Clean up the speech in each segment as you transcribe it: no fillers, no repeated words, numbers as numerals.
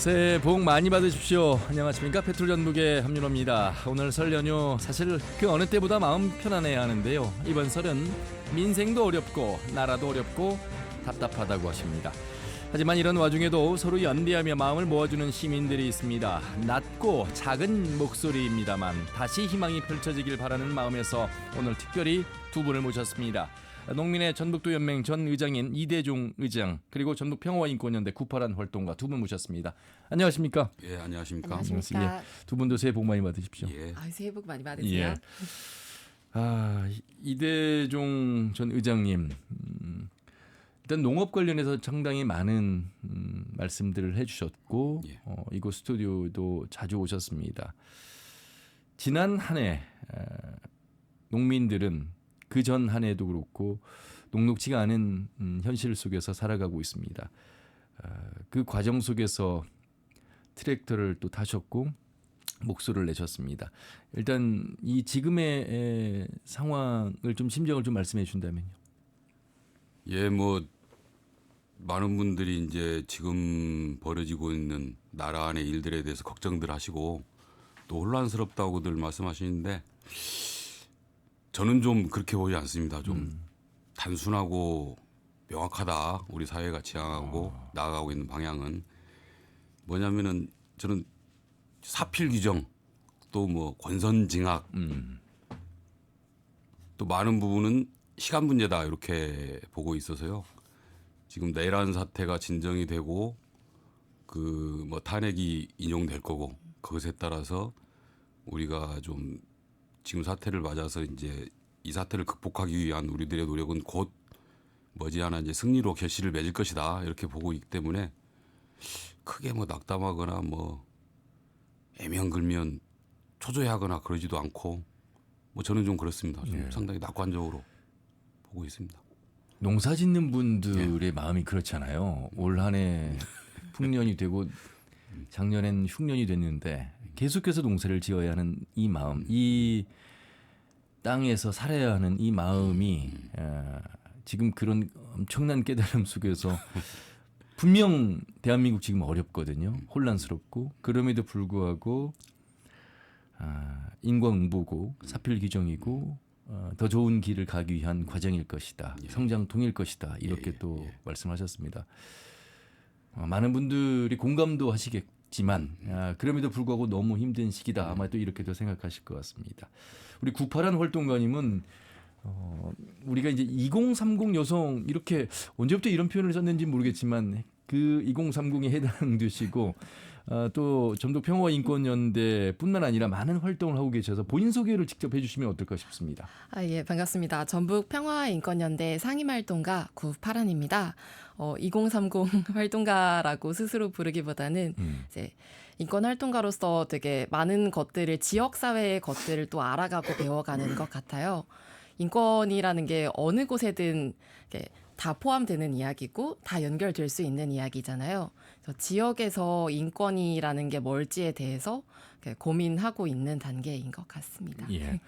새해 복 많이 받으십시오. 안녕하십니까, 페트롤 전북의 함윤호입니다. 오늘 설 연휴 사실 그 어느 때보다 마음 편안해야 하는데요. 이번 설은 민생도 어렵고 나라도 어렵고 답답하다고 하십니다. 하지만 이런 와중에도 서로 연대하며 마음을 모아주는 시민들이 있습니다. 낮고 작은 목소리입니다만 다시 희망이 펼쳐지길 바라는 마음에서 오늘 특별히 두 분을 모셨습니다. 농민의 전북도 연맹 전 의장인 이대종 의장, 그리고 전북 평화인권연대 구파란 활동가 두 분 모셨습니다. 안녕하십니까? 예, 안녕하십니까? 안녕하십니까? 예, 두 분도 새해 복 많이 받으십시오. 예. 새해 복 많이 받으세요. 예. 이대종 전 의장님, 일단 농업 관련해서 상당히 많은 말씀들을 해주셨고, 예. 이곳 스튜디오도 자주 오셨습니다. 지난 한 해 농민들은 그 전 한 해도 그렇고 녹록지가 않은 현실 속에서 살아가고 있습니다. 그 과정 속에서 트랙터를 또 타셨고 목소리를 내셨습니다. 일단 이 지금의 상황을 좀 심정을 좀 말씀해 주신다면요. 예, 뭐 많은 분들이 이제 지금 벌어지고 있는 나라 안의 일들에 대해서 걱정들 하시고 또 혼란스럽다고들 말씀하시는데 저는 좀 그렇게 보지 않습니다. 좀 단순하고 명확하다. 우리 사회가 지향하고 나아가고 있는 방향은 뭐냐면은 저는 사필 규정 또 뭐 권선징악 또 많은 부분은 시간 문제다 이렇게 보고 있어서요. 지금 내란 사태가 진정이 되고 그 뭐 탄핵이 인용될 거고 그것에 따라서 우리가 좀 지금 사태를 맞아서 이제 이 사태를 극복하기 위한 우리들의 노력은 곧 머지않아 이제 승리로 결실을 맺을 것이다 이렇게 보고 있기 때문에 크게 뭐 낙담하거나 뭐 애면글면 초조해하거나 그러지도 않고 뭐 저는 좀 그렇습니다. 좀 상당히 낙관적으로 보고 있습니다. 농사 짓는 분들의 마음이 그렇잖아요. 올 한 해 풍년이 되고 작년엔 흉년이 됐는데 계속해서 농사를 지어야 하는 이 마음, 이 땅에서 살아야 하는 이 마음이 지금 그런 엄청난 깨달음 속에서 분명 대한민국 지금 어렵거든요. 혼란스럽고 그럼에도 불구하고 인과응보고 사필 규정이고 더 좋은 길을 가기 위한 과정일 것이다. 성장통일 것이다. 이렇게 또 말씀하셨습니다. 많은 분들이 공감도 하시겠지만 그럼에도 불구하고 너무 힘든 시기다. 아마 또 이렇게도 생각하실 것 같습니다. 우리 구파란 활동가님은 우리가 이제 2030 여성 이렇게 언제부터 이런 표현을 썼는지 모르겠지만 그 2030에 해당되시고 또 전북 평화인권연대뿐만 아니라 많은 활동을 하고 계셔서 본인 소개를 직접 해주시면 어떨까 싶습니다. 예, 반갑습니다. 전북 평화인권연대 상임활동가 구파란입니다. 2030 활동가라고 스스로 부르기보다는 이제 인권활동가로서 되게 많은 것들을 지역사회의 것들을 또 알아가고 배워가는 것 같아요. 인권이라는 게 어느 곳에든 다 포함되는 이야기고 다 연결될 수 있는 이야기잖아요. 그래서 지역에서 인권이라는 게 뭘지에 대해서 고민하고 있는 단계인 것 같습니다. 예.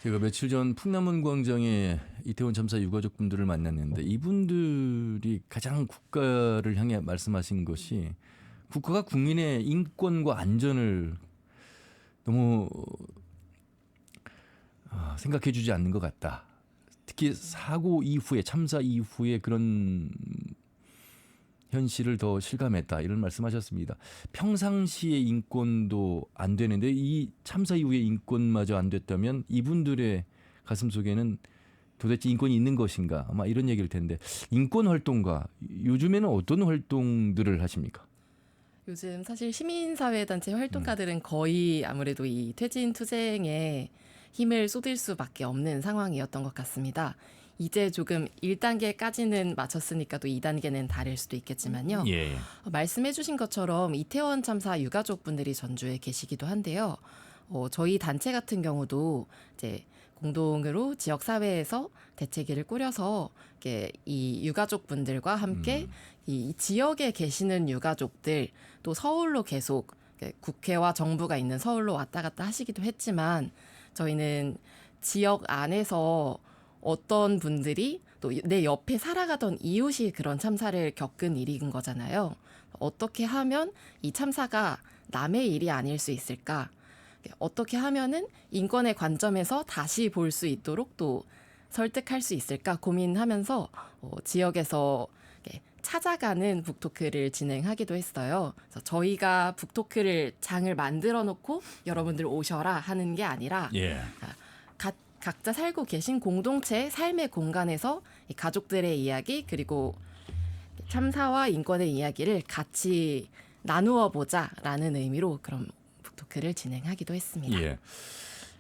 제가 며칠 전 풍남문 광장에 이태원 참사 유가족 분들을 만났는데 이분들이 가장 국가를 향해 말씀하신 것이 국가가 국민의 인권과 안전을 너무 생각해 주지 않는 것 같다. 특히 사고 이후에 참사 이후에 그런 현실을 더 실감했다. 이런 말씀하셨습니다. 평상시의 인권도 안 되는데 이 참사 이후에 인권마저 안 됐다면 이분들의 가슴 속에는 도대체 인권이 있는 것인가? 아마 이런 얘기일 텐데 인권 활동가 요즘에는 어떤 활동들을 하십니까? 요즘 사실 시민사회단체 활동가들은 거의 아무래도 이 퇴진 투쟁에 힘을 쏟을 수밖에 없는 상황이었던 것 같습니다. 이제 조금 1단계까지는 마쳤으니까 또 2단계는 다를 수도 있겠지만요. 예. 말씀해 주신 것처럼 이태원 참사 유가족분들이 전주에 계시기도 한데요. 저희 단체 같은 경우도 이제 공동으로 지역사회에서 대책위를 꾸려서 이 유가족분들과 함께 이 지역에 계시는 유가족들 또 서울로 계속 국회와 정부가 있는 서울로 왔다 갔다 하시기도 했지만 저희는 지역 안에서 어떤 분들이 또 내 옆에 살아가던 이웃이 그런 참사를 겪은 일인 거잖아요. 어떻게 하면 이 참사가 남의 일이 아닐 수 있을까? 어떻게 하면은 인권의 관점에서 다시 볼 수 있도록 또 설득할 수 있을까 고민하면서 지역에서 찾아가는 북토크를 진행하기도 했어요. 그래서 저희가 북토크를 장을 만들어 놓고 여러분들 오셔라 하는 게 아니라 예. 각자 살고 계신 공동체 삶의 공간에서 이 가족들의 이야기 그리고 참사와 인권의 이야기를 같이 나누어 보자라는 의미로 그런 북토크를 진행하기도 했습니다. 예.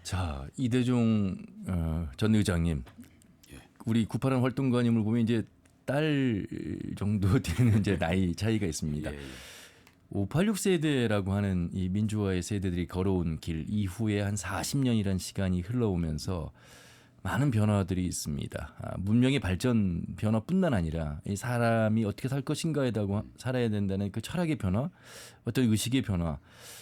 자, 이대종 전 의장님, 우리 981 활동가님을 보면 이제 딸 정도 되는 이제 나이 차이가 있습니다. 586 세대라고 하는 이 민주화의 세대들이 걸어온 길 이후에 한 40년이라는 시간이 흘러오면서 많은 변화들이 있습니다. 문명의 발전 변화뿐만 아니라 이 사람이 어떻게 살 것인가에다가 살아야 된다는 그 철학의 변화, 어떤 의식의 변화,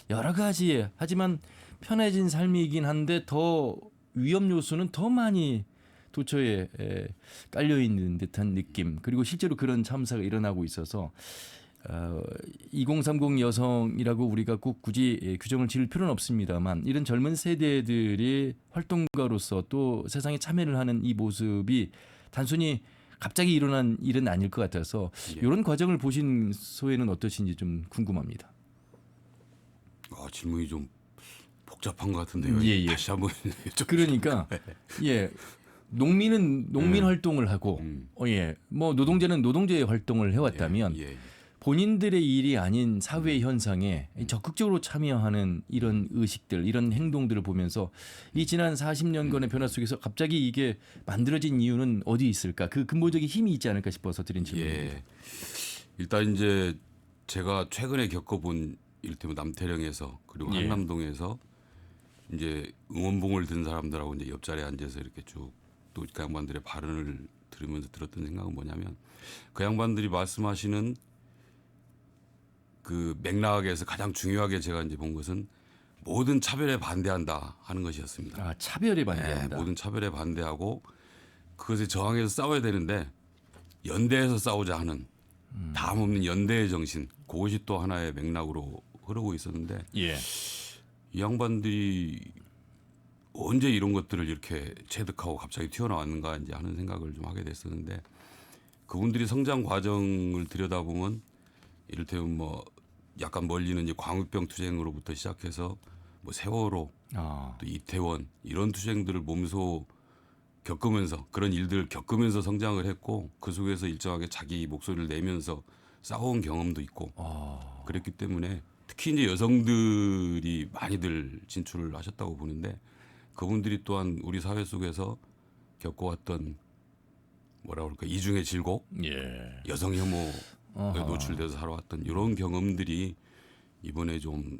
여러 가지 하지만 편해진 삶이긴 한데 더 위험 요소는 더 많이 도처에 깔려 있는 듯한 느낌. 그리고 실제로 그런 참사가 일어나고 있어서 2030 여성이라고 우리가 꼭 굳이 규정을 지을 필요는 없습니다만 이런 젊은 세대들이 활동가로서 또 세상에 참여를 하는 이 모습이 단순히 갑자기 일어난 일은 아닐 것 같아서 이런 과정을 보신 소회는 어떠신지 좀 궁금합니다. 질문이 좀 복잡한 것 같은데요. 예. 다시 한번 그러니까 예. 농민은 농민 활동을 하고 뭐 노동자는 노동자의 활동을 해왔다면 본인들의 일이 아닌 사회 현상에 적극적으로 참여하는 이런 의식들, 이런 행동들을 보면서 이 지난 40년간의 변화 속에서 갑자기 이게 만들어진 이유는 어디 있을까? 그 근본적인 힘이 있지 않을까 싶어서 드린 질문입니다. 일단 이제 제가 최근에 겪어본 이를테면 남태령에서 그리고 한남동에서 이제 응원봉을 든 사람들하고 이제 옆자리에 앉아서 이렇게 쭉 또 그 양반들의 발언을 들으면서 들었던 생각은 뭐냐면 그 양반들이 말씀하시는 그 맥락에서 가장 중요하게 제가 이제 본 것은 모든 차별에 반대한다 하는 것이었습니다. 아, 차별에 반대한다. 모든 차별에 반대하고 그것에 저항해서 싸워야 되는데 연대해서 싸우자 하는 다음 없는 연대의 정신, 그것이 또 하나의 맥락으로 흐르고 있었는데 이 양반들이 언제 이런 것들을 이렇게 체득하고 갑자기 튀어나왔는가 이제 하는 생각을 좀 하게 됐었는데 그분들이 성장 과정을 들여다보면 이를테면 뭐 약간 멀리는 이제 광우병 투쟁으로부터 시작해서 뭐 세월호, 또 이태원 이런 투쟁들을 몸소 겪으면서 그런 일들을 겪으면서 성장을 했고 그 속에서 일정하게 자기 목소리를 내면서 싸워온 경험도 있고 그랬기 때문에 특히 이제 여성들이 많이들 진출을 하셨다고 보는데 그분들이 또한 우리 사회 속에서 겪어왔던 뭐라 그럴까 이중의 질곡, 여성 혐오에 노출돼서 살아왔던 이런 경험들이 이번에 좀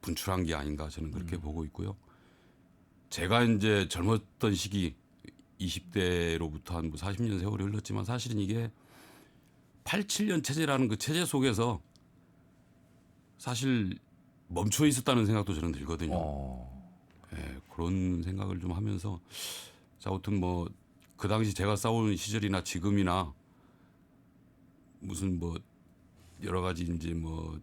분출한 게 아닌가 저는 그렇게 보고 있고요. 제가 이제 젊었던 시기 20대로부터 한 40년 세월이 흘렀지만 사실은 이게 87년 체제라는 그 체제 속에서 사실 멈춰 있었다는 생각도 저는 들거든요. 그런 생각을 좀 하면서 자, 아무튼 뭐 그 당시 제가 싸운 시절이나 지금이나 무슨 뭐 여러 가지 이제 뭐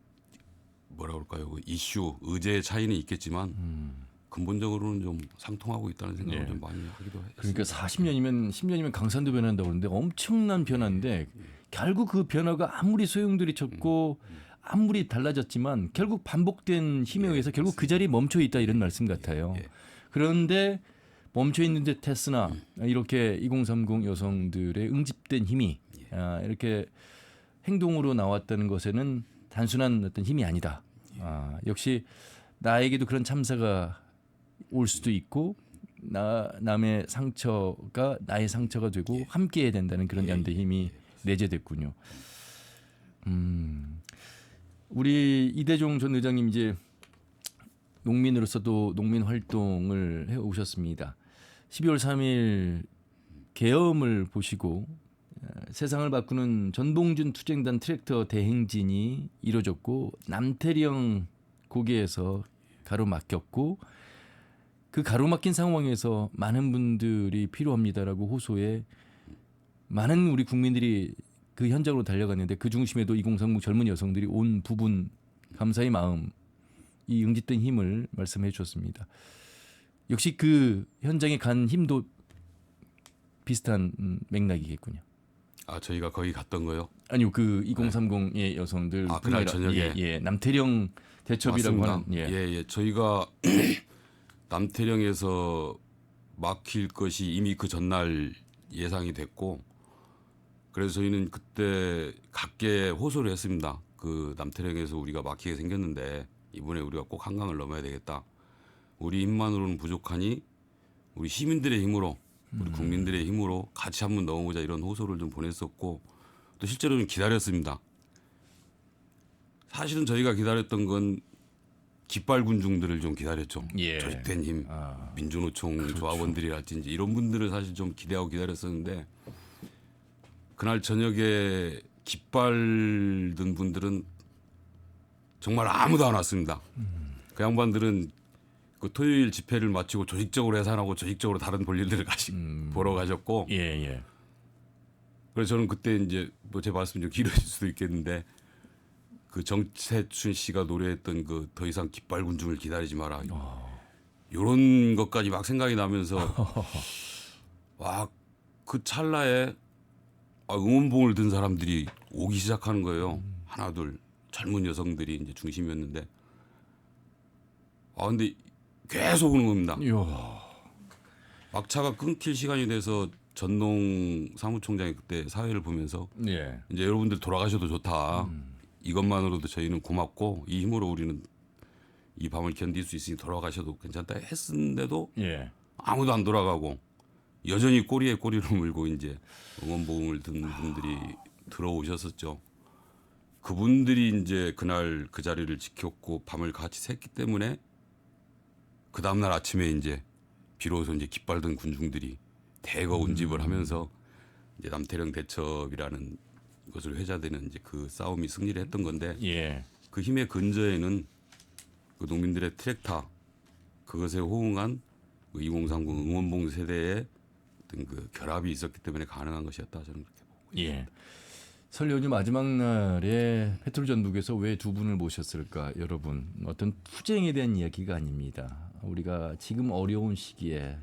뭐라 그럴까요? 그 이슈, 의제의 차이는 있겠지만 근본적으로는 좀 상통하고 있다는 생각을 좀 많이 하기도 했습니다. 그러니까 40년이면 10년이면 강산도 변한다고 그러는데 엄청난 변화인데 결국 그 변화가 아무리 소용돌이 쳤고 아무리 달라졌지만 결국 반복된 힘에 의해서 결국 그 자리에 멈춰 있다 이런 말씀 같아요. 그런데 멈춰 있는 듯 했으나 이렇게 2030 여성들의 응집된 힘이 이렇게 행동으로 나왔다는 것에는 단순한 어떤 힘이 아니다. 역시 나에게도 그런 참사가 올 수도 있고 남의 상처가 나의 상처가 되고 함께해야 된다는 그런 연대 힘이 내재됐군요. 우리 이대종 전 의장님 이제 농민으로서도 농민 활동을 해 오셨습니다. 12월 3일 계엄을 보시고 세상을 바꾸는 전봉준 투쟁단 트랙터 대행진이 이루어졌고 남태령 고개에서 가로막혔고 그 가로막힌 상황에서 많은 분들이 필요합니다라고 호소에 많은 우리 국민들이 그 현장으로 달려갔는데 그 중심에도 2030 젊은 여성들이 온 부분 감사의 마음, 이 응집된 힘을 말씀해 주셨습니다. 역시 그 현장에 간 힘도 비슷한 맥락이겠군요. 아 저희가 거기 갔던 거요? 아니요, 그 2030의 여성들 아, 그날 뿐만 저녁에? 예, 남태령 대첩이라고 맞습니다. 하는 예, 저희가 남태령에서 막힐 것이 이미 그 전날 예상이 됐고 그래서 저희는 그때 각계 호소를 했습니다. 그 남태령에서 우리가 막히게 생겼는데 이번에 우리가 꼭 한강을 넘어야 되겠다. 우리 힘만으로는 부족하니 우리 시민들의 힘으로 우리 국민들의 힘으로 같이 한번 넘어보자 이런 호소를 좀 보냈었고 또 실제로는 기다렸습니다. 사실은 저희가 기다렸던 건 깃발 군중들을 좀 기다렸죠. 예. 조직된 힘, 아, 민주노총 조합원들이랄지 이런 분들을 사실 좀 기대하고 기다렸었는데 그날 저녁에 깃발 든 분들은 정말 아무도 안 왔습니다. 그 양반들은 그 토요일 집회를 마치고 조직적으로 해산하고 조직적으로 다른 볼일들을 보러 가셨고 예, 예. 그래서 저는 그때 이제 뭐 제 말씀 좀 길어질 수도 있겠는데 그 정세춘 씨가 노래했던 그 더 이상 깃발 군중을 기다리지 마라 이런 것까지 막 생각이 나면서 와 그 찰나에 응원봉을 든 사람들이 오기 시작하는 거예요. 하나 둘 젊은 여성들이 이제 중심이었는데 근데 계속 오는 겁니다. 이야. 막차가 끊길 시간이 돼서 전농 사무총장이 그때 사회를 보면서 예. 이제 여러분들 돌아가셔도 좋다. 이것만으로도 저희는 고맙고 이 힘으로 우리는 이 밤을 견딜 수 있으니 돌아가셔도 괜찮다 했는데도 예. 아무도 안 돌아가고 여전히 꼬리에 꼬리를 물고 이제 응원봉을 든 분들이 들어오셨었죠. 그분들이 이제 그날 그 자리를 지켰고 밤을 같이 샜기 때문에 그 다음날 아침에 이제 비로소 이제 깃발 든 군중들이 대거 운집을 하면서 이제 남태령 대첩이라는 것을 회자되는 이제 그 싸움이 승리를 했던 건데 예. 그 힘의 근저에는 그 농민들의 트랙터 그것에 호응한 그 2030 응원봉 세대의 어떤 그 결합이 있었기 때문에 가능한 것이었다 저는 그렇게 보고 있습니다. 예. 설 연휴 마지막 날에 페트롤 전북에서 왜 두 분을 모셨을까? 여러분 어떤 투쟁에 대한 이야기가 아닙니다. 우리가 지금 어려운 시기에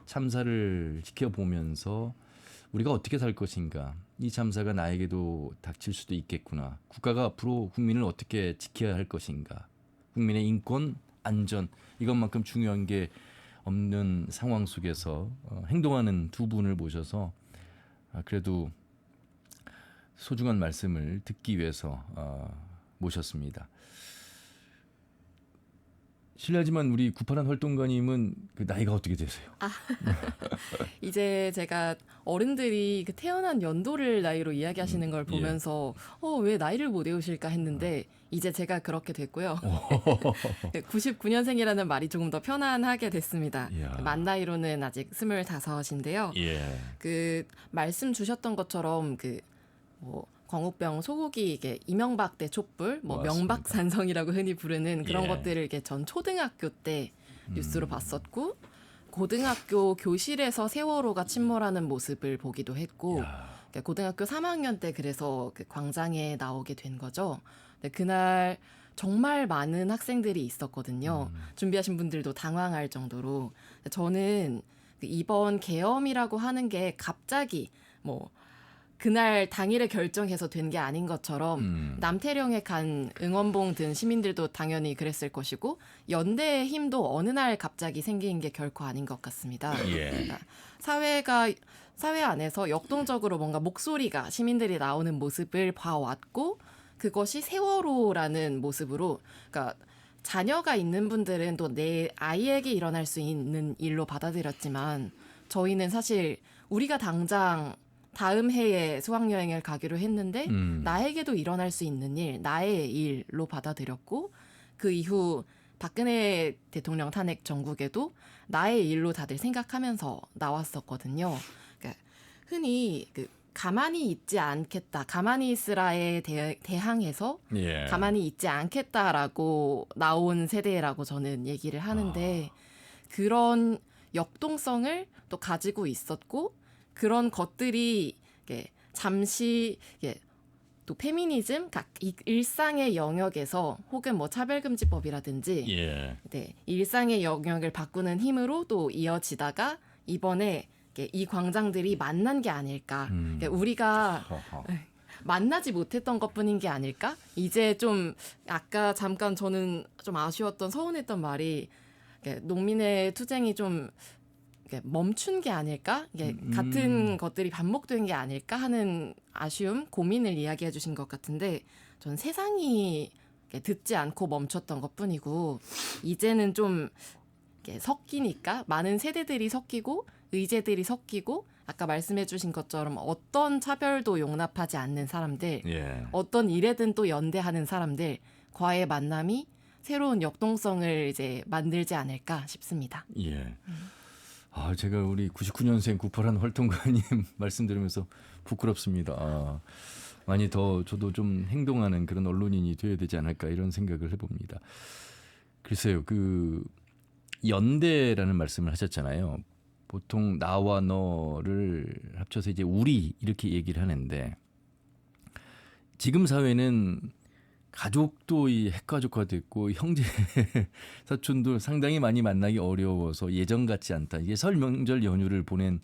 참사를 지켜보면서 우리가 어떻게 살 것인가? 이 참사가 나에게도 닥칠 수도 있겠구나. 국가가 앞으로 국민을 어떻게 지켜야 할 것인가? 국민의 인권, 안전 이것만큼 중요한 게 없는 상황 속에서 행동하는 두 분을 모셔서 그래도 소중한 말씀을 듣기 위해서 모셨습니다. 실례지만 우리 구파란 활동가님은 그 나이가 어떻게 되세요? 이제 제가 어른들이 그 태어난 연도를 나이로 이야기하시는 걸 보면서 왜 나이를 못 외우실까 했는데 이제 제가 그렇게 됐고요. 99년생이라는 말이 조금 더 편안하게 됐습니다. 이야. 만 나이로는 아직 25인데요. 예. 그 말씀 주셨던 것처럼 그 뭐 광우병 소고기 이게 이명박 때 촛불 뭐 맞습니다. 명박산성이라고 흔히 부르는 그런 예. 것들을 이렇게 전 초등학교 때 뉴스로 봤었고 고등학교 교실에서 세월호가 침몰하는 모습을 보기도 했고 그러니까 고등학교 3학년 때 그래서 그 광장에 나오게 된 거죠. 근데 그날 정말 많은 학생들이 있었거든요. 준비하신 분들도 당황할 정도로 저는 이번 계엄이라고 하는 게 갑자기 뭐 그날 당일에 결정해서 된 게 아닌 것처럼 남태령에 간 응원봉 든 시민들도 당연히 그랬을 것이고 연대의 힘도 어느 날 갑자기 생긴 게 결코 아닌 것 같습니다. 예. 그러니까 사회 안에서 역동적으로 뭔가 목소리가 시민들이 나오는 모습을 봐왔고 그것이 세월호라는 모습으로 그러니까 자녀가 있는 분들은 또 내 아이에게 일어날 수 있는 일로 받아들였지만 저희는 사실 우리가 당장 다음 해에 수학여행을 가기로 했는데 나에게도 일어날 수 있는 일, 나의 일로 받아들였고 그 이후 박근혜 대통령 탄핵 전국에도 나의 일로 다들 생각하면서 나왔었거든요. 그러니까 흔히 그 가만히 있지 않겠다, 가만히 있으라에 대항해서 예. 가만히 있지 않겠다라고 나온 세대라고 저는 얘기를 하는데 그런 역동성을 또 가지고 있었고 그런 것들이 잠시 또 페미니즘, 각 일상의 영역에서 혹은 뭐 차별금지법이라든지 네, 일상의 영역을 바꾸는 힘으로 또 이어지다가 이번에 이 광장들이 만난 게 아닐까. 우리가 만나지 못했던 것뿐인 게 아닐까? 이제 좀 아까 잠깐 저는 좀 아쉬웠던 서운했던 말이 농민의 투쟁이 좀 멈춘 게 아닐까? 같은 것들이 반복된 게 아닐까 하는 아쉬움, 고민을 이야기해 주신 것 같은데 전 세상이 듣지 않고 멈췄던 것뿐이고 이제는 좀 섞이니까 많은 세대들이 섞이고 의제들이 섞이고 아까 말씀해 주신 것처럼 어떤 차별도 용납하지 않는 사람들, 어떤 일에든 또 연대하는 사람들, 과의 만남이 새로운 역동성을 이제 만들지 않을까 싶습니다. 아, 제가 우리 99년생 98한 활동가님 말씀 들으면서 부끄럽습니다. 많이 더 저도 좀 행동하는 그런 언론인이 되어야 되지 않을까 이런 생각을 해봅니다. 글쎄요, 그 연대라는 말씀을 하셨잖아요. 보통 나와 너를 합쳐서 이제 우리 이렇게 얘기를 하는데 지금 사회는 가족도 이 핵가족화 됐고 형제 사촌도 상당히 많이 만나기 어려워서 예전 같지 않다. 이게 설 명절 연휴를 보낸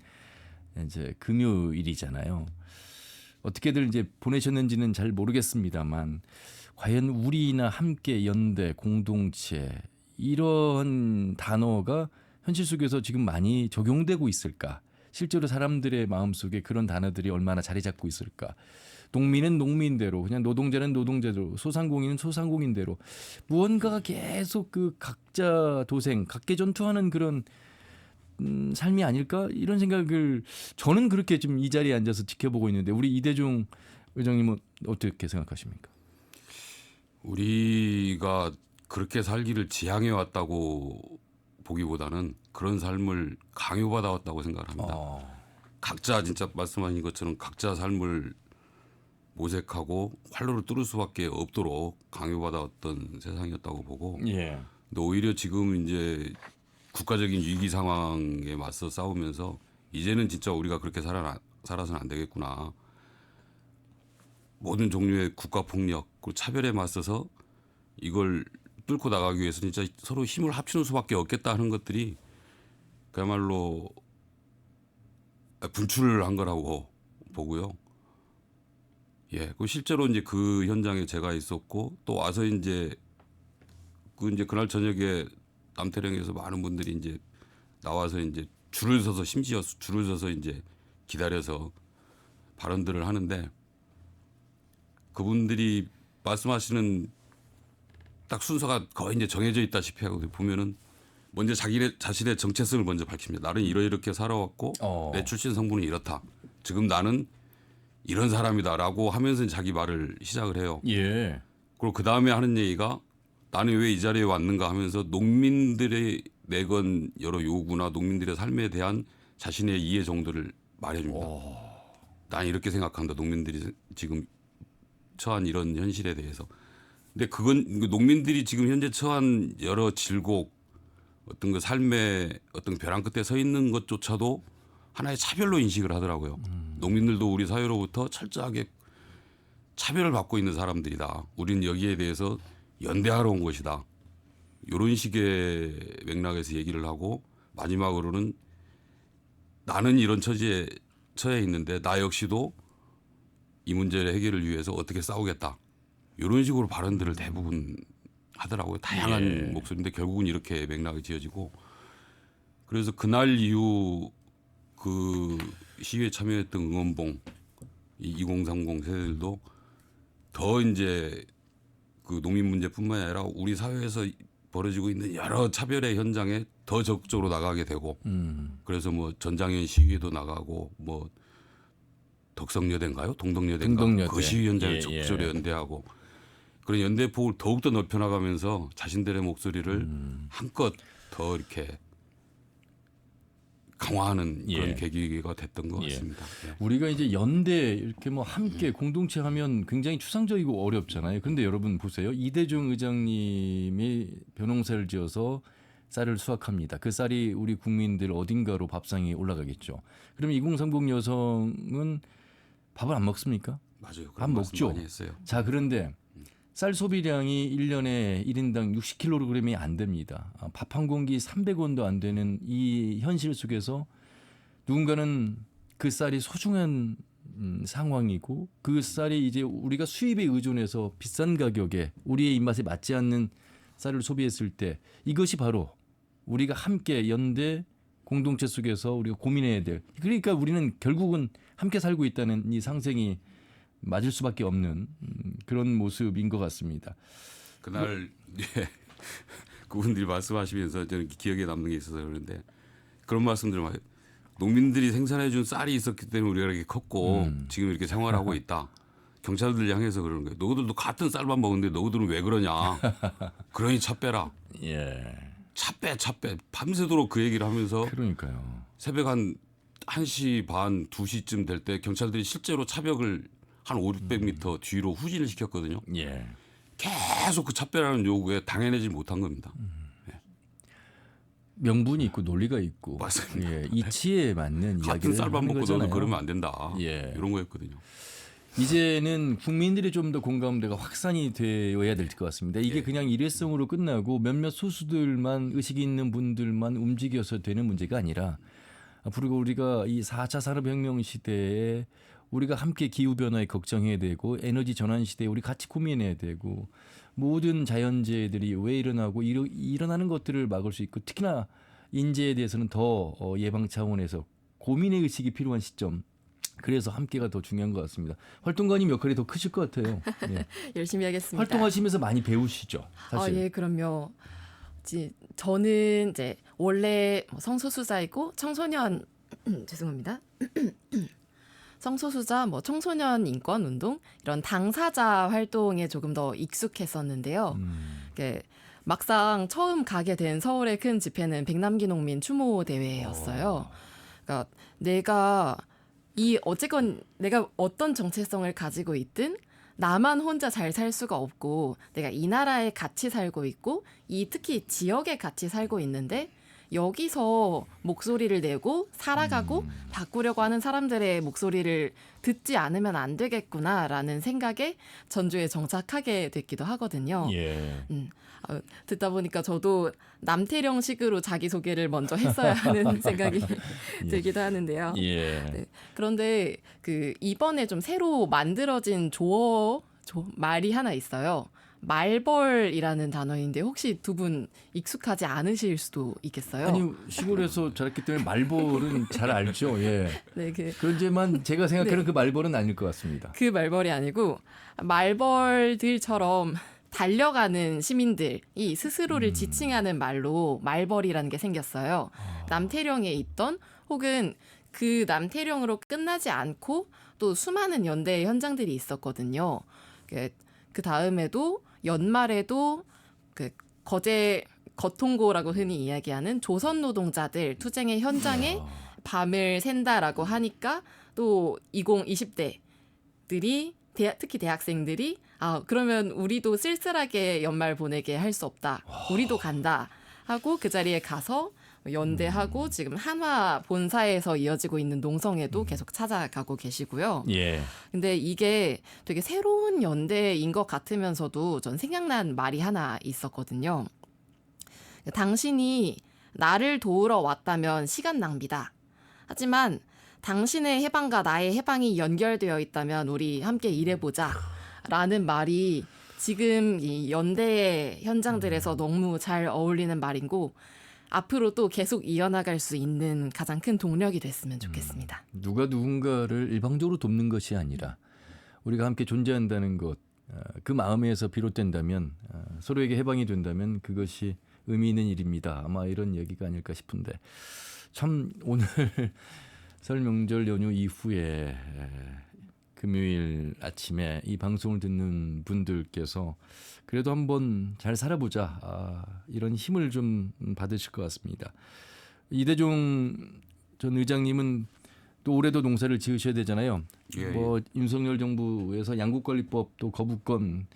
이제 금요일이잖아요. 어떻게들 이제 보내셨는지는 잘 모르겠습니다만 과연 우리나 함께 연대 공동체 이런 단어가 현실 속에서 지금 많이 적용되고 있을까? 실제로 사람들의 마음속에 그런 단어들이 얼마나 자리 잡고 있을까? 농민은 농민대로, 그냥 노동자는 노동자대로, 소상공인은 소상공인대로 무언가가 계속 그 각자 도생, 각계전투하는 그런 삶이 아닐까? 이런 생각을 저는 그렇게 좀 이 자리에 앉아서 지켜보고 있는데 우리 이대중 의장님은 어떻게 생각하십니까? 우리가 그렇게 살기를 지향해 왔다고 보기보다는 그런 삶을 강요받아 왔다고 생각을 합니다. 각자 진짜 말씀하신 것처럼 각자 삶을 모색하고 활로를 뚫을 수밖에 없도록 강요받아왔던 세상이었다고 보고, 근데 오히려 지금 이제 국가적인 위기 상황에 맞서 싸우면서 이제는 진짜 우리가 그렇게 살아서는 안 되겠구나. 모든 종류의 국가 폭력 그리고 차별에 맞서서 이걸 뚫고 나가기 위해서 진짜 서로 힘을 합치는 수밖에 없겠다 하는 것들이 그야말로 분출을 한 거라고 보고요. 그 실제로 이제 그 현장에 제가 있었고 또 와서 이제 그날 저녁에 남태령에서 많은 분들이 이제 나와서 이제 줄을 서서 심지어 줄을 서서 이제 기다려서 발언들을 하는데 그분들이 말씀하시는 딱 순서가 거의 이제 정해져 있다시피 하고 보면은 먼저 자신의 정체성을 먼저 밝힙니다. 나는 이렇게 살아왔고 내 출신 성분은 이렇다. 지금 나는 이런 사람이다라고 하면서 자기 말을 시작을 해요. 그리고 그 다음에 하는 얘기가 나는 왜 이 자리에 왔는가 하면서 농민들의 내건 여러 요구나 농민들의 삶에 대한 자신의 이해 정도를 말해줍니다. 난 이렇게 생각한다. 농민들이 지금 처한 이런 현실에 대해서. 근데 그건 농민들이 지금 현재 처한 여러 질곡 어떤 그 삶의 어떤 벼랑 끝에 서 있는 것조차도 하나의 차별로 인식을 하더라고요. 농민들도 우리 사회로부터 철저하게 차별을 받고 있는 사람들이다. 우리는 여기에 대해서 연대하러 온 것이다. 이런 식의 맥락에서 얘기를 하고 마지막으로는 나는 이런 처지에 처해 있는데 나 역시도 이 문제의 해결을 위해서 어떻게 싸우겠다. 이런 식으로 발언들을 대부분 하더라고요. 다양한 목소리인데 결국은 이렇게 맥락이 지어지고 그래서 그날 이후 그 시위에 참여했던 응원봉 2030 세대들도 더 이제 그 농민 문제뿐만 아니라 우리 사회에서 벌어지고 있는 여러 차별의 현장에 더 적극적으로 나가게 되고 그래서 뭐 전장현 시위에도 나가고 뭐 덕성여대인가요? 동덕여대인가? 그 시위 현장에 적극적으로 연대하고 그런 연대폭을 더욱더 넓혀나가면서 자신들의 목소리를 한껏 더 이렇게 강화하는 그런 계기가 됐던 것 같습니다. 우리가 이제 연대 이렇게 뭐 함께 공동체 하면 굉장히 추상적이고 어렵잖아요. 그런데 여러분 보세요. 이대중 의장님이 벼농사를 지어서 쌀을 수확합니다. 그 쌀이 우리 국민들 어딘가로 밥상에 올라가겠죠. 그럼 2030 여성은 밥을 안 먹습니까? 맞아요. 밥 그런 말씀 먹죠. 많이 했어요. 자, 그런데 쌀 소비량이 1년에 1인당 60kg이 안 됩니다. 밥 한 공기 300원도 안 되는 이 현실 속에서 누군가는 그 쌀이 소중한 상황이고 그 쌀이 이제 우리가 수입에 의존해서 비싼 가격에 우리의 입맛에 맞지 않는 쌀을 소비했을 때 이것이 바로 우리가 함께 연대 공동체 속에서 우리가 고민해야 될, 그러니까 우리는 결국은 함께 살고 있다는 이 상생이 맞을 수밖에 없는 그런 모습인 것 같습니다. 그날 예, 그분들이 말씀하시면서 저는 기억에 남는 게 있어서 그런데 그런 말씀들을 많이, 농민들이 생산해 준 쌀이 있었기 때문에 우리가 이렇게 컸고 지금 이렇게 생활하고 있다. 경찰들 향해서 그러는 거예요. 너희들도 같은 쌀밥 먹는데 너희들은 왜 그러냐. 그러니 차 빼라. 예, 차 빼. 밤새도록 그 얘기를 하면서 그러니까요. 새벽 한 1시 반, 2시쯤 될 때 경찰들이 실제로 차벽을 한 500m 뒤로 후진을 시켰거든요. 예. 계속 그 차 빼라는 요구에 당해내지 못한 겁니다. 명분이 있고 논리가 있고, 맞습니다. 예, 이치에 맞는 같은 이야기를 쌀밥 하는 먹고 거잖아요. 너도 그러면 안 된다. 예. 이런 거였거든요. 이제는 국민들이 좀 더 공감대가 확산이 되어야 될 것 같습니다. 이게 예. 그냥 일회성으로 끝나고 몇몇 소수들만 의식이 있는 분들만 움직여서 되는 문제가 아니라 앞으로 우리가 이 4차 산업혁명 시대에 우리가 함께 기후변화에 걱정해야 되고 에너지 전환 시대에 우리 같이 고민해야 되고 모든 자연재해들이 왜 일어나고 일어나는 것들을 막을 수 있고 특히나 인재에 대해서는 더 예방 차원에서 고민의 의식이 필요한 시점. 그래서 함께가 더 중요한 것 같습니다. 활동가님 역할이 더 크실 것 같아요. 예. 열심히 하겠습니다. 활동하시면서 많이 배우시죠, 사실. 예, 그럼요. 저는 이제 원래 성소수자이고 청소년 죄송합니다. 성소수자, 청소년 인권 운동 이런 당사자 활동에 조금 더 익숙했었는데요. 이게 막상 처음 가게 된 서울의 큰 집회는 백남기 농민 추모 대회였어요. 그러니까 어쨌건 내가 어떤 정체성을 가지고 있든 나만 혼자 잘 살 수가 없고 내가 이 나라에 같이 살고 있고 특히 지역에 같이 살고 있는데 여기서 목소리를 내고 살아가고 바꾸려고 하는 사람들의 목소리를 듣지 않으면 안 되겠구나라는 생각에 전주에 정착하게 됐기도 하거든요. 예. 듣다 보니까 저도 남태령식으로 자기소개를 먼저 했어야 하는 생각이 들기도 하는데요. 예. 네. 그런데 이번에 좀 새로 만들어진 말이 하나 있어요. 말벌이라는 단어인데 혹시 두 분 익숙하지 않으실 수도 있겠어요. 아니 시골에서 자랐기 때문에 말벌은 잘 알죠. 예. 네, 그런데만 제가 생각하는 네. 그 말벌은 아닐 것 같습니다. 그 말벌이 아니고 말벌들처럼 달려가는 시민들이 스스로를 지칭하는 말로 말벌이라는 게 생겼어요. 남태령에 있던 혹은 그 남태령으로 끝나지 않고 또 수많은 연대 현장들이 있었거든요. 그 다음에도 연말에도 거통고라고 흔히 이야기하는 조선 노동자들 투쟁의 현장에 밤을 샌다라고 하니까 또 20대들이 특히 대학생들이 그러면 우리도 쓸쓸하게 연말 보내게 할 수 없다. 우리도 간다 하고 그 자리에 가서 연대하고 지금 한화 본사에서 이어지고 있는 농성에도 계속 찾아가고 계시고요. 예. 근데 이게 되게 새로운 연대인 것 같으면서도 전 생각난 말이 하나 있었거든요. 당신이 나를 도우러 왔다면 시간 낭비다. 하지만 당신의 해방과 나의 해방이 연결되어 있다면 우리 함께 일해보자. 라는 말이 지금 이 연대의 현장들에서 너무 잘 어울리는 말이고 앞으로 또 계속 이어나갈 수 있는 가장 큰 동력이 됐으면 좋겠습니다. 누가 누군가를 일방적으로 돕는 것이 아니라 우리가 함께 존재한다는 것, 그 마음에서 비롯된다면 서로에게 해방이 된다면 그것이 의미 있는 일입니다. 아마 이런 얘기가 아닐까 싶은데 참 오늘 설 명절 연휴 이후에 금요일 아침에 이 방송을 듣는 분들께서 그래도 한번 잘 살아보자 이런 힘을 좀 받으실 것 같습니다. 이대종 전 의장님은 또 올해도 농사를 지으셔야 되잖아요. 예, 윤석열 정부에서 양국관리법도 거부권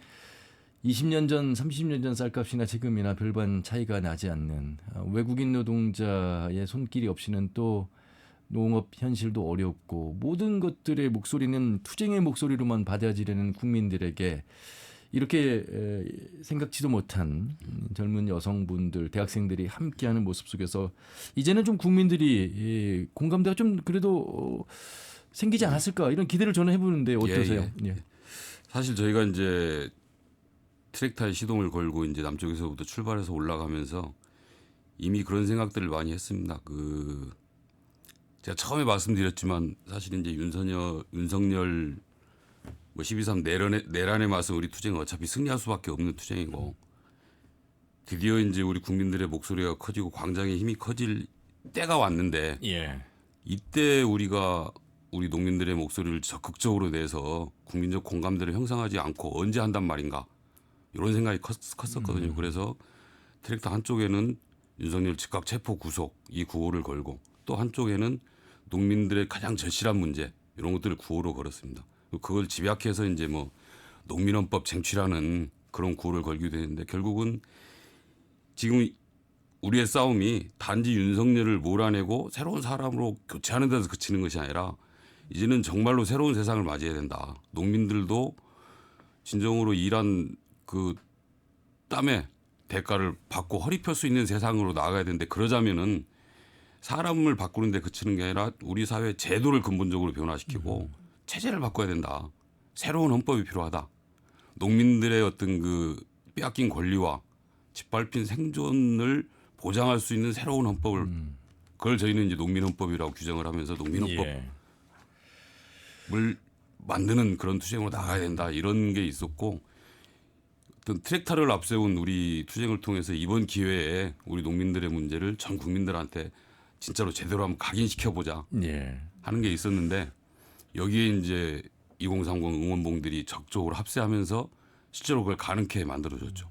20년 전, 30년 전 쌀값이나 지금이나 별반 차이가 나지 않는 외국인 노동자의 손길이 없이는 또 농업 현실도 어렵고 모든 것들의 목소리는 투쟁의 목소리로만 받아들이는 국민들에게 이렇게 생각지도 못한 젊은 여성분들, 대학생들이 함께하는 모습 속에서 이제는 좀 국민들이 공감대가 좀 그래도 생기지 않았을까 이런 기대를 저는 해보는데 어떠세요? 예. 사실 저희가 이제 트랙타에 시동을 걸고 이제 남쪽에서부터 출발해서 올라가면서 이미 그런 생각들을 많이 했습니다. 제가 처음에 말씀드렸지만 사실 이제 윤석열 뭐 12.3 내란의 맞서 우리 투쟁은 어차피 승리할 수밖에 없는 투쟁이고 드디어 이제 우리 국민들의 목소리가 커지고 광장의 힘이 커질 때가 왔는데 이때 우리가 우리 농민들의 목소리를 적극적으로 내서 국민적 공감대를 형성하지 않고 언제 한단 말인가 이런 생각이 컸었거든요. 그래서 트랙터 한쪽에는 윤석열 즉각 체포 구속 이 구호를 걸고 또 한쪽에는 농민들의 가장 절실한 문제 이런 것들을 구호로 걸었습니다. 그걸 집약해서 이제 뭐 농민헌법 쟁취라는 그런 구호를 걸기도 했는데 결국은 지금 우리의 싸움이 단지 윤석열을 몰아내고 새로운 사람으로 교체하는 데서 그치는 것이 아니라 이제는 정말로 새로운 세상을 맞이해야 된다. 농민들도 진정으로 일한 그 땀의 대가를 받고 허리 펼 수 있는 세상으로 나아가야 되는데 그러자면은 사람을 바꾸는 데 그치는 게 아니라 우리 사회 제도를 근본적으로 변화시키고 체제를 바꿔야 된다. 새로운 헌법이 필요하다. 농민들의 어떤 그 빼앗긴 권리와 짓밟힌 생존을 보장할 수 있는 새로운 헌법을 그걸 저희는 이제 농민헌법이라고 규정을 하면서 농민헌법을 만드는 그런 투쟁으로 나가야 된다. 이런 게 있었고 어떤 트랙타를 앞세운 우리 투쟁을 통해서 이번 기회에 우리 농민들의 문제를 전 국민들한테 진짜로 제대로 한번 각인시켜보자 하는 게 있었는데 여기에 이제 2030 응원봉들이 적극적으로 합세하면서 실제로 그걸 가능케 만들어줬죠.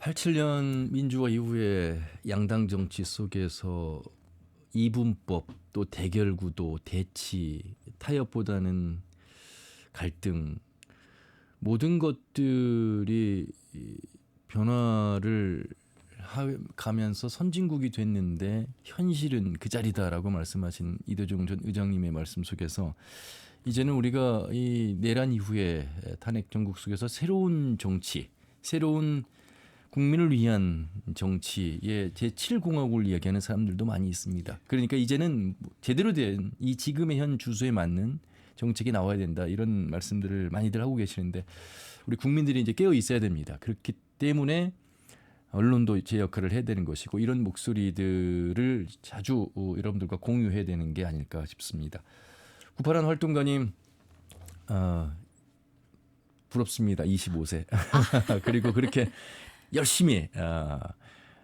87년 민주화 이후에 양당 정치 속에서 이분법 또 대결 구도, 대치, 타협보다는 갈등 모든 것들이 변화를 가면서 선진국이 됐는데 현실은 그 자리다라고 말씀하신 이대중 전 의장님의 말씀 속에서 이제는 우리가 이 내란 이후에 탄핵 정국 속에서 새로운 정치, 새로운 국민을 위한 정치의 제7공화국을 이야기하는 사람들도 많이 있습니다. 그러니까 이제는 제대로 된 이 지금의 현 주소에 맞는 정책이 나와야 된다 이런 말씀들을 많이들 하고 계시는데 우리 국민들이 이제 깨어 있어야 됩니다. 그렇기 때문에 언론도 제 역할을 해야 되는 것이고 이런 목소리들을 자주 여러분들과 공유해야 되는 게 아닐까 싶습니다. 구파란 활동가님 부럽습니다. 25세 그리고 그렇게 열심히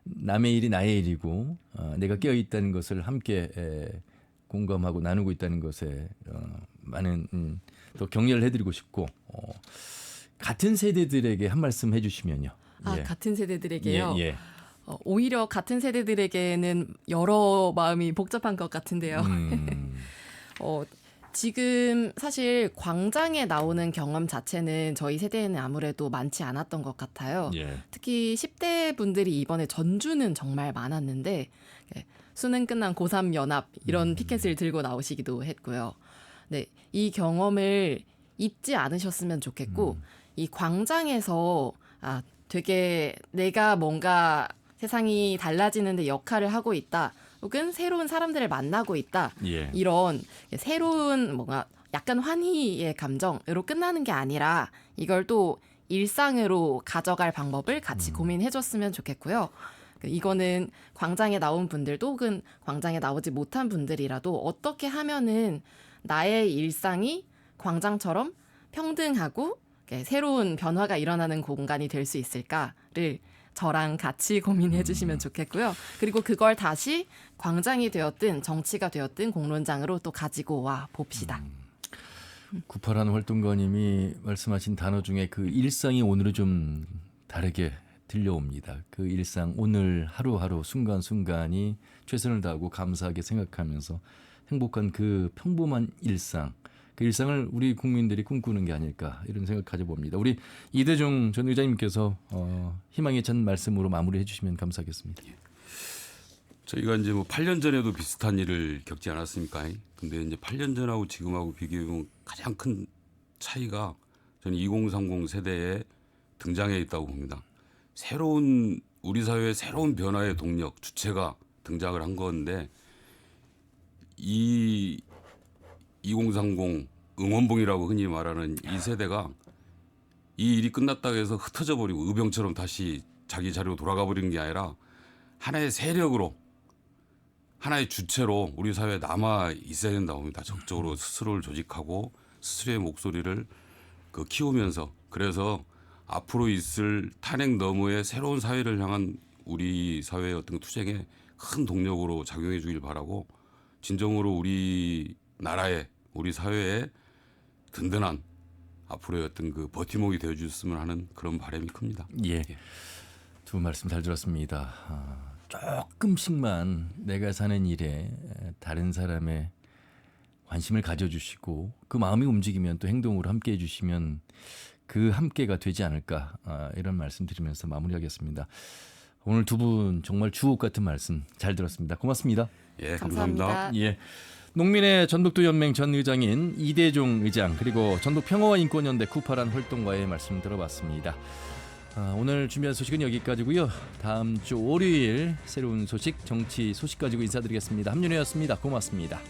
남의 일이 나의 일이고 내가 깨어 있다는 것을 함께 공감하고 나누고 있다는 것에 많은 또 격려를 해드리고 싶고 같은 세대들에게 한 말씀 해주시면요. 같은 세대들에게요. 오히려 같은 세대들에게는 여러 마음이 복잡한 것 같은데요. 지금 사실 광장에 나오는 경험 자체는 저희 세대에는 아무래도 많지 않았던 것 같아요. 특히 10대 분들이 이번에 전주는 정말 많았는데 수능 끝난 고3 연합 이런 피켓을 들고 나오시기도 했고요. 네, 이 경험을 잊지 않으셨으면 좋겠고 이 광장에서 되게 내가 뭔가 세상이 달라지는데 역할을 하고 있다. 혹은 새로운 사람들을 만나고 있다. 이런 새로운 뭔가 약간 환희의 감정으로 끝나는 게 아니라 이걸 또 일상으로 가져갈 방법을 같이 고민해줬으면 좋겠고요. 이거는 광장에 나온 분들도 혹은 광장에 나오지 못한 분들이라도 어떻게 하면은 나의 일상이 광장처럼 평등하고 새로운 변화가 일어나는 공간이 될 수 있을까를 저랑 같이 고민해 주시면 좋겠고요. 그리고 그걸 다시 광장이 되었든 정치가 되었든 공론장으로 또 가지고 와 봅시다. 구파란 활동가님이 말씀하신 단어 중에 그 일상이 오늘은 좀 다르게 들려옵니다. 그 일상 오늘 하루하루 순간순간이 최선을 다하고 감사하게 생각하면서 행복한 그 평범한 일상 그 일상을 우리 국민들이 꿈꾸는 게 아닐까 이런 생각 가져봅니다. 우리 이대중 전 의장님께서 희망의 찬 말씀으로 마무리해 주시면 감사하겠습니다. 저희가 이제 뭐 8년 전에도 비슷한 일을 겪지 않았습니까? 근데 이제 8년 전하고 지금하고 비교해보면 가장 큰 차이가 저는 2030 세대에 등장해 있다고 봅니다. 새로운 우리 사회의 새로운 변화의 동력, 주체가 등장을 한 건데 이 2030 응원봉이라고 흔히 말하는 이 세대가 이 일이 끝났다고 해서 흩어져 버리고 의병처럼 다시 자기 자리로 돌아가 버리는 게 아니라 하나의 세력으로 하나의 주체로 우리 사회에 남아 있어야 된다고 봅니다. 적극적으로 스스로를 조직하고 스스로의 목소리를 키우면서 그래서 앞으로 있을 탄핵 너머의 새로운 사회를 향한 우리 사회의 어떤 투쟁에 큰 동력으로 작용해 주길 바라고 진정으로 우리 나라에 우리 사회에 든든한 앞으로의 어떤 버팀목이 되어 주셨으면 하는 그런 바람이 큽니다. 예. 두 말씀 잘 들었습니다. 조금씩만 내가 사는 일에 다른 사람의 관심을 가져주시고 그 마음이 움직이면 또 행동으로 함께 해주시면 그 함께가 되지 않을까 이런 말씀 드리면서 마무리하겠습니다. 오늘 두 분 정말 주옥 같은 말씀 잘 들었습니다. 고맙습니다. 예, 감사합니다. 감사합니다. 예. 농민의 전북도 연맹 전 의장인 이대종 의장 그리고 전북 평화와 인권연대 쿠파란 활동가의 말씀 들어봤습니다. 오늘 준비한 소식은 여기까지고요. 다음 주 월요일 새로운 소식 정치 소식 가지고 인사드리겠습니다. 함윤혜였습니다. 고맙습니다.